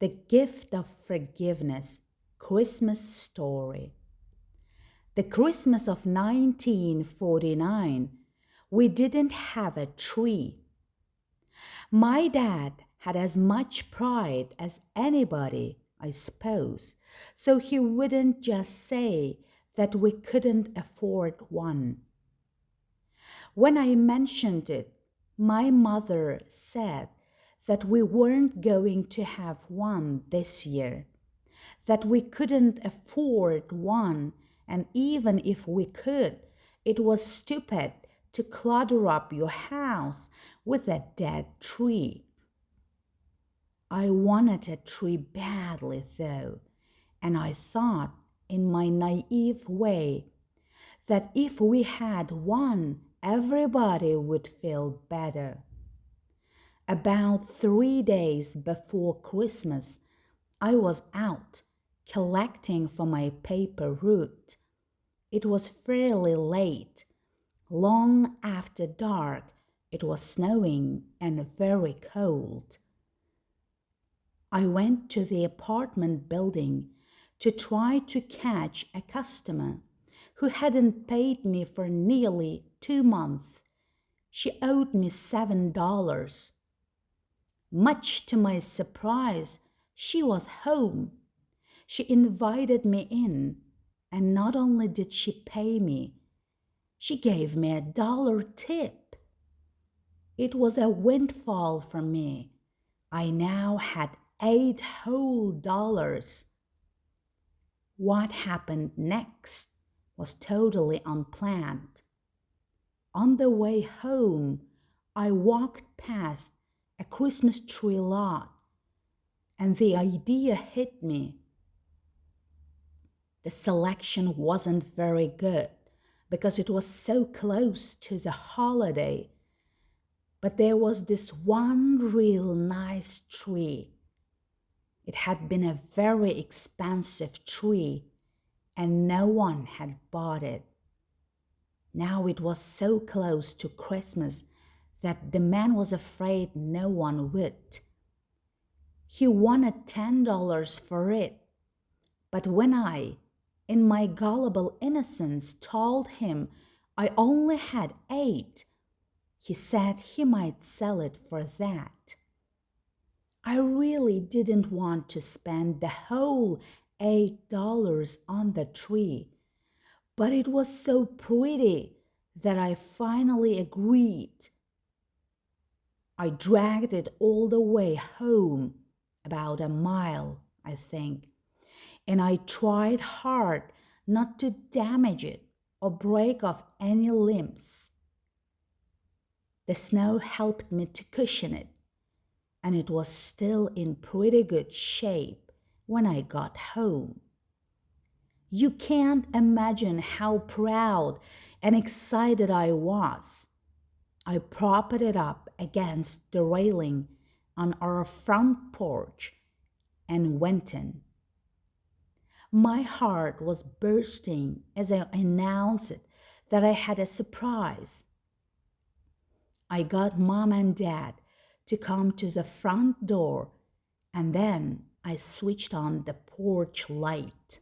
The Gift of Forgiveness, Christmas Story. The Christmas of 1949, we didn't have a tree. My dad had as much pride as anybody, I suppose, so he wouldn't just say that we couldn't afford one. When I mentioned it, my mother said that we weren't going to have one this year, that we couldn't afford one, and even if we could, it was stupid to clutter up your house with a dead tree. I wanted a tree badly, though, and I thought, in my naive way, that if we had one, everybody would feel better. About 3 days before Christmas, I was out collecting for my paper route. It was fairly late, long after dark. It was snowing and very cold. I went to the apartment building to try to catch a customer who hadn't paid me for nearly 2 months. She owed me $7. Much to my surprise, she was home. She invited me in, and not only did she pay me, she gave me $1 tip. It was a windfall for me. I now had $8 whole. What happened next was totally unplanned. On the way home, I walked past a Christmas tree lot, and the idea hit me. The selection wasn't very good because it was so close to the holiday, but there was this one real nice tree. It had been a very expensive tree, and no one had bought it. Now it was so close to Christmas that the man was afraid no one would. He wanted $10 for it, but when I, in my gullible innocence, told him I only had 8, he said he might sell it for that. I really didn't want to spend the whole $8 on the tree, but it was so pretty that I finally agreed. I dragged it all the way home, about a mile, I think, and I tried hard not to damage it or break off any limbs. The snow helped me to cushion it, and it was still in pretty good shape when I got home. You can't imagine how proud and excited I was. I propped it up against the railing on our front porch and went in. My heart was bursting as I announced that I had a surprise. I got Mom and Dad to come to the front door, and then I switched on the porch light.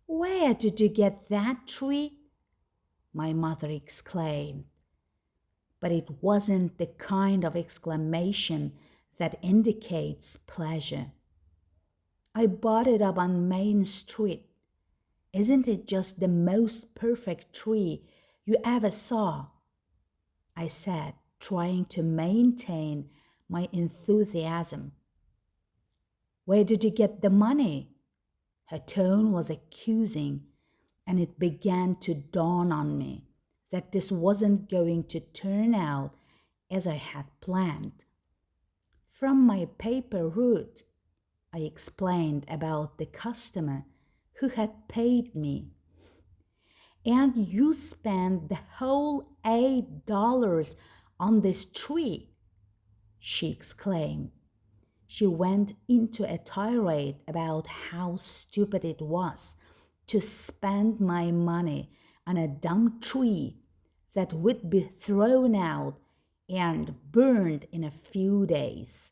"Where did you get that tree?" my mother exclaimed. But it wasn't the kind of exclamation that indicates pleasure. "I bought it up on Main Street. Isn't it just the most perfect tree you ever saw?" I said, trying to maintain my enthusiasm. "Where did you get the money?" Her tone was accusing, and it began to dawn on me that this wasn't going to turn out as I had planned. "From my paper route," I explained about the customer who had paid me. "And you spent the whole $8 on this tree," she exclaimed. She went into a tirade about how stupid it was to spend my money on a dumb tree that would be thrown out and burned in a few days.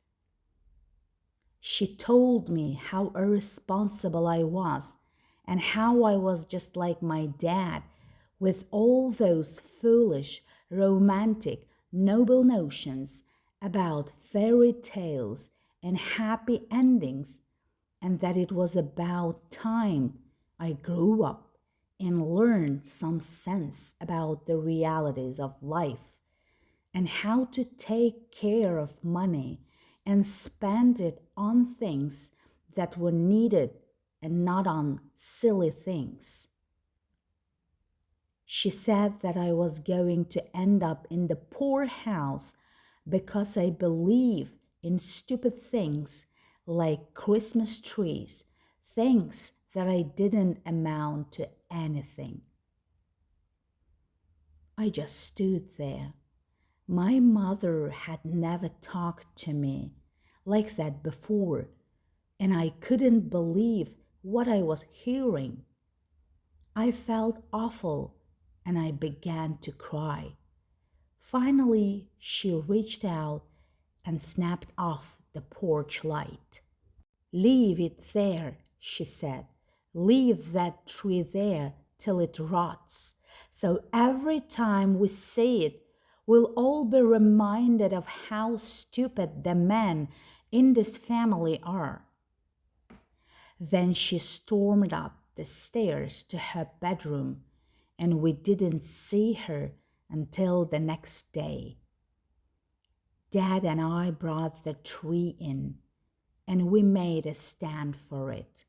She told me how irresponsible I was and how I was just like my dad with all those foolish, romantic, noble notions about fairy tales and happy endings, and that it was about time I grew up and learned some sense about the realities of life and how to take care of money and spend it on things that were needed and not on silly things. She said that I was going to end up in the poorhouse because I believe in stupid things like Christmas trees, things that I didn't amount to anything. I just stood there. My mother had never talked to me like that before, and I couldn't believe what I was hearing. I felt awful, and I began to cry. Finally, she reached out and snapped off the porch light. "Leave it there," she said. "Leave that tree there till it rots. So every time we see it, we'll all be reminded of how stupid the men in this family are." Then she stormed up the stairs to her bedroom, and we didn't see her until the next day. Dad and I brought the tree in, and we made a stand for it.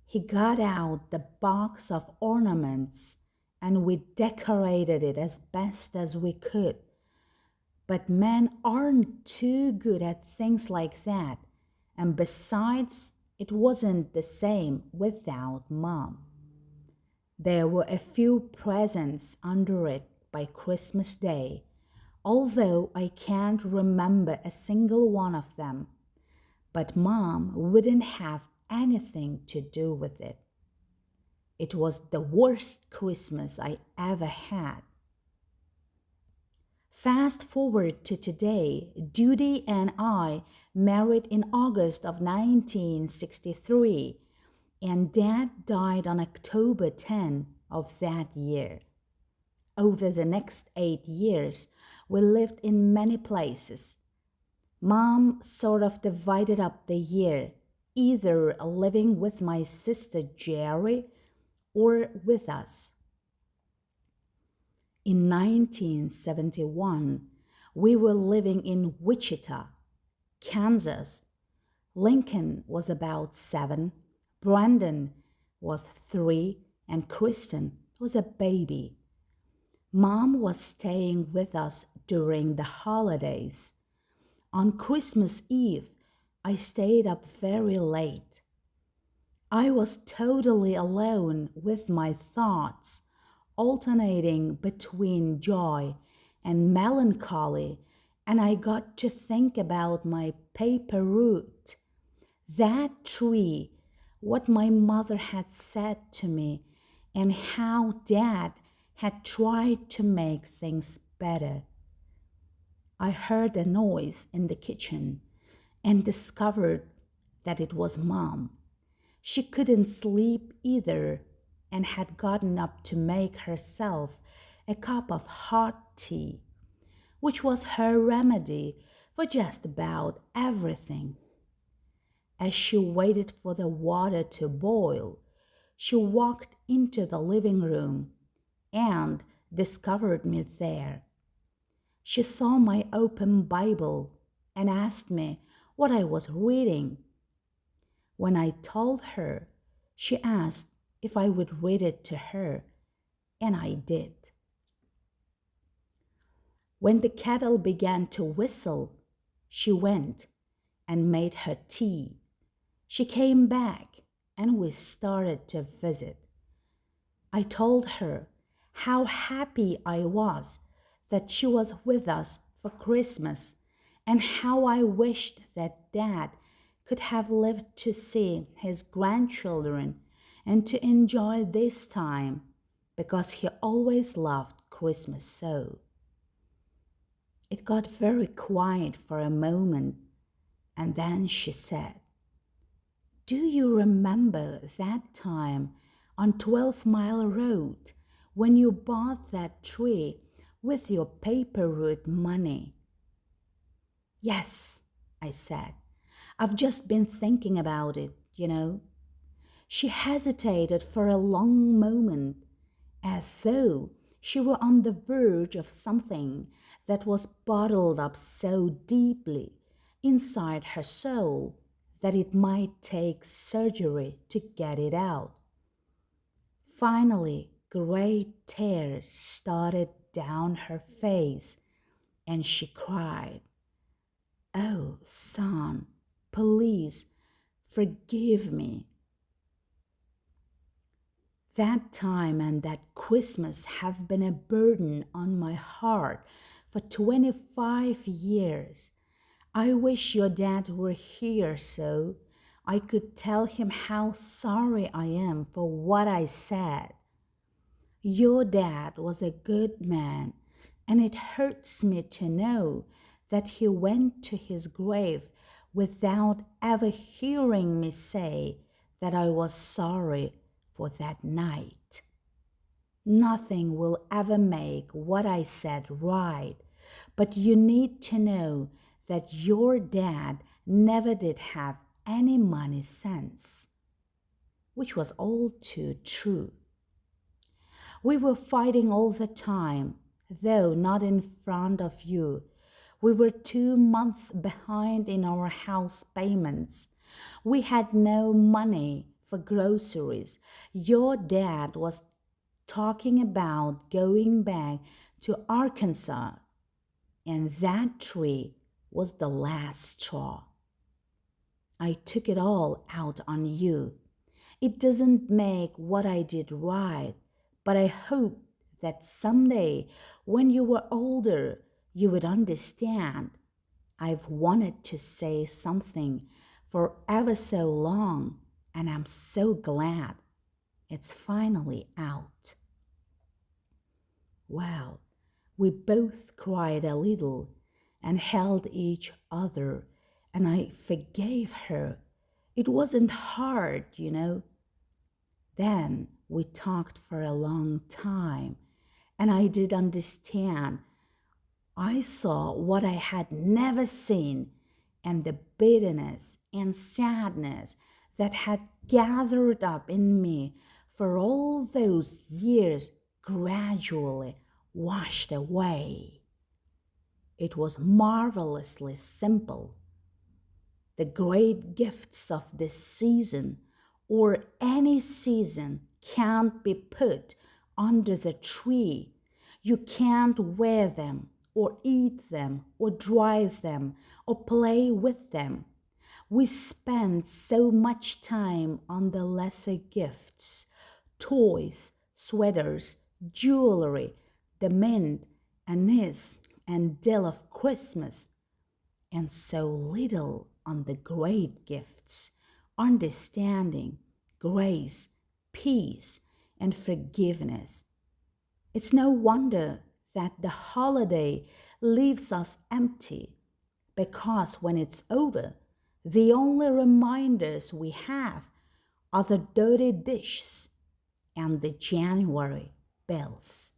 He got out the box of ornaments, and we decorated it as best as we could. But men aren't too good at things like that, and besides, it wasn't the same without Mom. There were a few presents under it by Christmas Day, although I can't remember a single one of them. But Mom wouldn't have anything to do with it. It was the worst Christmas I ever had. Fast forward to today, Judy and I married in August of 1963, and Dad died on October 10 of that year. Over the next 8 years, we lived in many places. Mom sort of divided up the year, either living with my sister Jerry or with us. In 1971, we were living in Wichita, Kansas. Lincoln was about 7, Brandon was 3, and Kristen was a baby. Mom was staying with us during the holidays. On Christmas Eve, I stayed up very late. I was totally alone with my thoughts, alternating between joy and melancholy, and I got to think about my paper route, that tree, what my mother had said to me, and how Dad had tried to make things better. I heard a noise in the kitchen and discovered that it was Mom. She couldn't sleep either and had gotten up to make herself a cup of hot tea, which was her remedy for just about everything. As she waited for the water to boil, she walked into the living room and discovered me there. She saw my open Bible and asked me what I was reading. When I told her, she asked if I would read it to her, and I did. When the kettle began to whistle, she went and made her tea. She came back, and we started to visit. I told her how happy I was that she was with us for Christmas, and how I wished that Dad could have lived to see his grandchildren and to enjoy this time, because he always loved Christmas so. It got very quiet for a moment, And then she said, "Do you remember that time on 12 Mile Road when you bought that tree with your paper route money?" "Yes," I said. "I've just been thinking about it. She hesitated for a long moment, as though she were on the verge of something that was bottled up so deeply inside her soul that it might take surgery to get it out. Finally, great tears started down her face, and she cried, "Oh, son, please forgive me." That time and that Christmas have been a burden on my heart for 25 years. I wish your dad were here so I could tell him how sorry I am for what I said. Your dad was a good man, and it hurts me to know that he went to his grave without ever hearing me say that I was sorry for that night. Nothing will ever make what I said right, but you need to know that your dad never did have any money sense, which was all too true. We were fighting all the time, though not in front of you. We were 2 months behind in our house payments. We had no money for groceries. Your dad was talking about going back to Arkansas, and that tree was the last straw. I took it all out on you. It doesn't make what I did right, but I hope that someday when you were older, you would understand. I've wanted to say something for ever so long, and I'm so glad it's finally out. Well, we both cried a little and held each other, and I forgave her. It wasn't hard. Then we talked for a long time, and I did understand. I saw what I had never seen, and the bitterness and sadness that had gathered up in me for all those years gradually washed away. It was marvelously simple. The great gifts of this season or any season can't be put under the tree. You can't wear them or eat them or drive them or play with them. We spend so much time on the lesser gifts, toys, sweaters, jewelry, the mint, anise, and dill of Christmas, and so little on the great gifts, understanding, grace, peace, and forgiveness. It's no wonder that the holiday leaves us empty, because when it's over, the only reminders we have are the dirty dishes and the January bills.